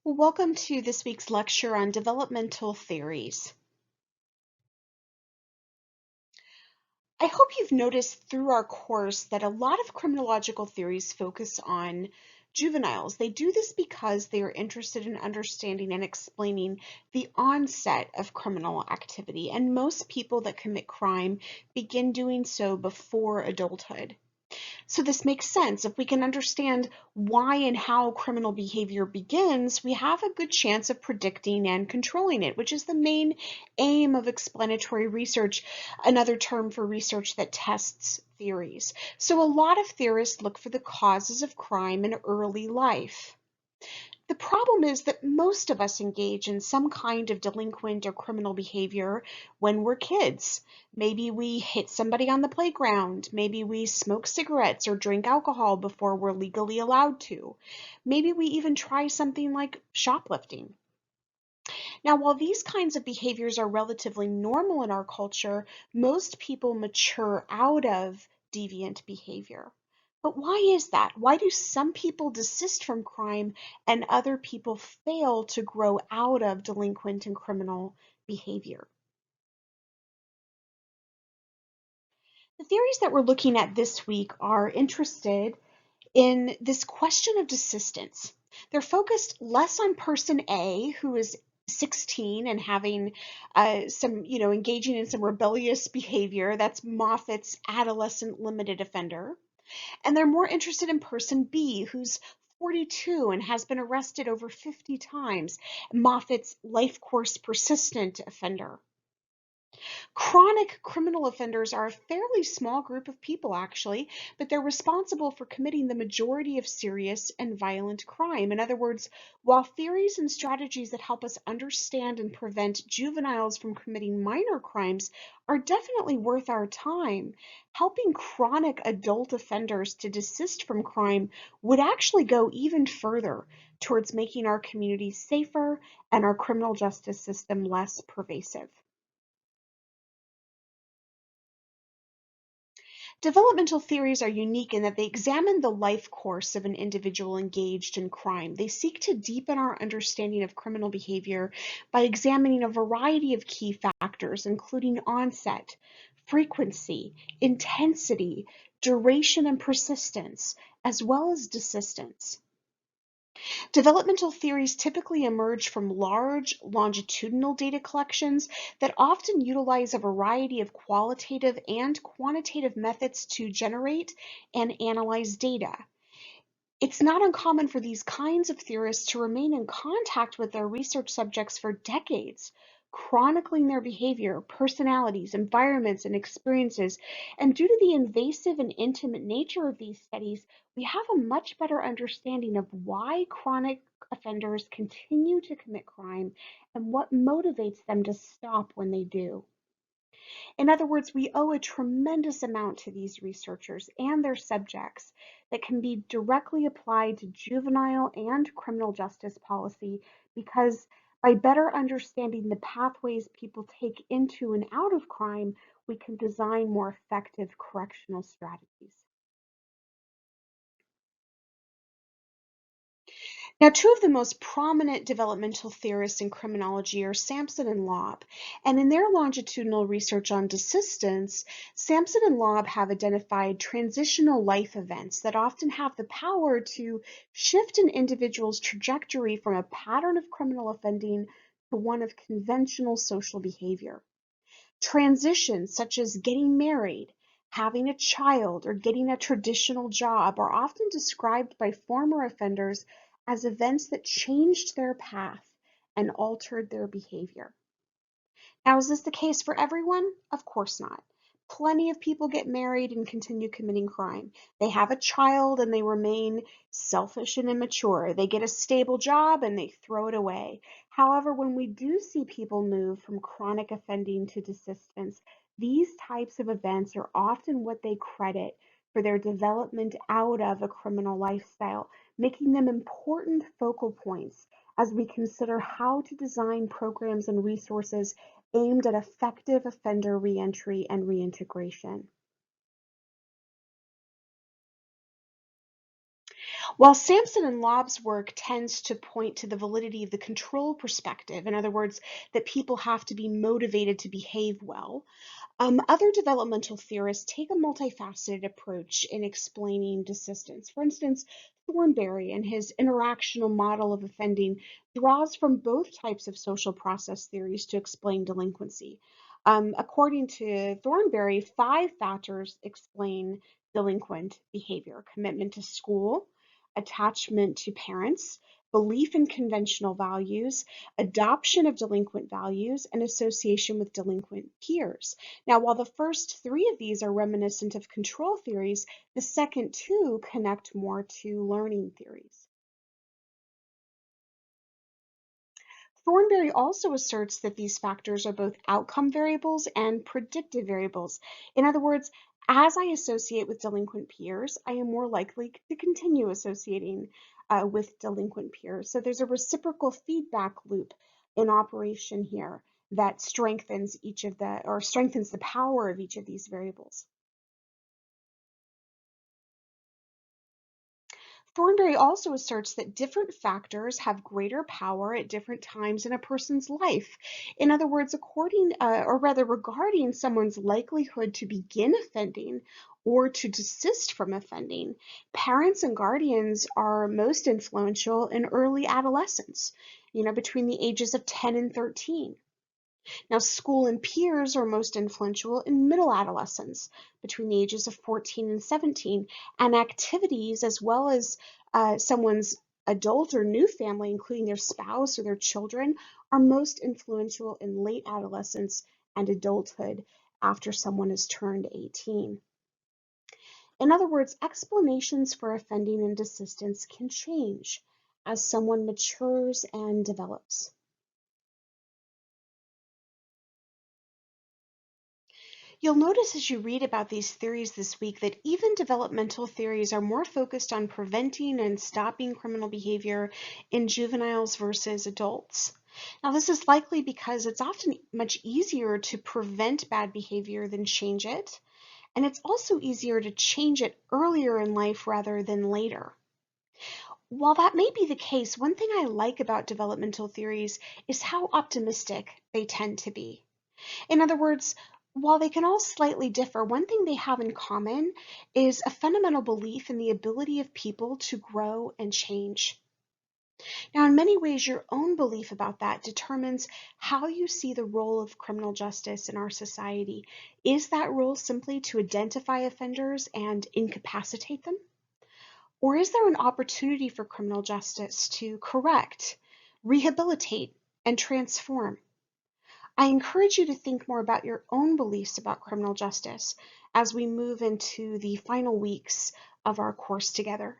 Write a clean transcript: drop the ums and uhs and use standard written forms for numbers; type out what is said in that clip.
Well, welcome to this week's lecture on developmental theories. I hope you've noticed through our course that a lot of criminological theories focus on juveniles. They do this because they are interested in understanding and explaining the onset of criminal activity, and most people that commit crime begin doing so before adulthood. So this makes sense. If we can understand why and how criminal behavior begins, we have a good chance of predicting and controlling it, which is the main aim of explanatory research, another term for research that tests theories. So a lot of theorists look for the causes of crime in early life. The problem is that most of us engage in some kind of delinquent or criminal behavior when we're kids. Maybe we hit somebody on the playground. Maybe we smoke cigarettes or drink alcohol before we're legally allowed to. Maybe we even try something like shoplifting. Now, while these kinds of behaviors are relatively normal in our culture, most people mature out of deviant behavior. But why is that? Why do some people desist from crime and other people fail to grow out of delinquent and criminal behavior? The theories that we're looking at this week are interested in this question of desistance. They're focused less on person A, who is 16 and having engaging in some rebellious behavior. That's Moffat's adolescent limited offender. And they're more interested in person B, who's 42 and has been arrested over 50 times, Moffat's life course persistent offender. Chronic criminal offenders are a fairly small group of people, actually, but they're responsible for committing the majority of serious and violent crime. In other words, while theories and strategies that help us understand and prevent juveniles from committing minor crimes are definitely worth our time, helping chronic adult offenders to desist from crime would actually go even further towards making our communities safer and our criminal justice system less pervasive. Developmental theories are unique in that they examine the life course of an individual engaged in crime. They seek to deepen our understanding of criminal behavior by examining a variety of key factors, including onset, frequency, intensity, duration, and persistence, as well as desistance. Developmental theories typically emerge from large longitudinal data collections that often utilize a variety of qualitative and quantitative methods to generate and analyze data. It's not uncommon for these kinds of theorists to remain in contact with their research subjects for decades, chronicling their behavior, personalities, environments, and experiences. And due to the invasive and intimate nature of these studies, we have a much better understanding of why chronic offenders continue to commit crime and what motivates them to stop when they do. In other words, we owe a tremendous amount to these researchers and their subjects that can be directly applied to juvenile and criminal justice policy because by better understanding the pathways people take into and out of crime, we can design more effective correctional strategies. Now, two of the most prominent developmental theorists in criminology are Sampson and Lobb. And in their longitudinal research on desistance, Sampson and Lobb have identified transitional life events that often have the power to shift an individual's trajectory from a pattern of criminal offending to one of conventional social behavior. Transitions such as getting married, having a child, or getting a traditional job are often described by former offenders as events that changed their path and altered their behavior. Now, is this the case for everyone? Of course not. Plenty of people get married and continue committing crime. They have a child and they remain selfish and immature. They get a stable job and they throw it away. However, when we do see people move from chronic offending to desistance, these types of events are often what they credit for their development out of a criminal lifestyle, making them important focal points as we consider how to design programs and resources aimed at effective offender reentry and reintegration. While Sampson and Lobb's work tends to point to the validity of the control perspective, in other words, that people have to be motivated to behave well, other developmental theorists take a multifaceted approach in explaining desistance. For instance, Thornberry, in his interactional model of offending, draws from both types of social process theories to explain delinquency. According to Thornberry, 5 factors explain delinquent behavior: commitment to school, attachment to parents, belief in conventional values, adoption of delinquent values, and association with delinquent peers. Now, while the first 3 of these are reminiscent of control theories, the second 2 connect more to learning theories. Thornberry also asserts that these factors are both outcome variables and predictive variables. In other words, as I associate with delinquent peers, I am more likely to continue associating with delinquent peers. So there's a reciprocal feedback loop in operation here that strengthens the power of each of these variables. Thornberry also asserts that different factors have greater power at different times in a person's life. In other words, regarding someone's likelihood to begin offending or to desist from offending, parents and guardians are most influential in early adolescence, between the ages of 10 and 13. Now, school and peers are most influential in middle adolescence, between the ages of 14 and 17, and activities as well as someone's adult or new family, including their spouse or their children, are most influential in late adolescence and adulthood after someone has turned 18. In other words, explanations for offending and desistance can change as someone matures and develops. You'll notice as you read about these theories this week that even developmental theories are more focused on preventing and stopping criminal behavior in juveniles versus adults. Now, this is likely because it's often much easier to prevent bad behavior than change it, and it's also easier to change it earlier in life rather than later. While that may be the case, one thing I like about developmental theories is how optimistic they tend to be. In other words, while they can all slightly differ, one thing they have in common is a fundamental belief in the ability of people to grow and change. Now, in many ways, your own belief about that determines how you see the role of criminal justice in our society. Is that role simply to identify offenders and incapacitate them? Or is there an opportunity for criminal justice to correct, rehabilitate, and transform? I encourage you to think more about your own beliefs about criminal justice as we move into the final weeks of our course together.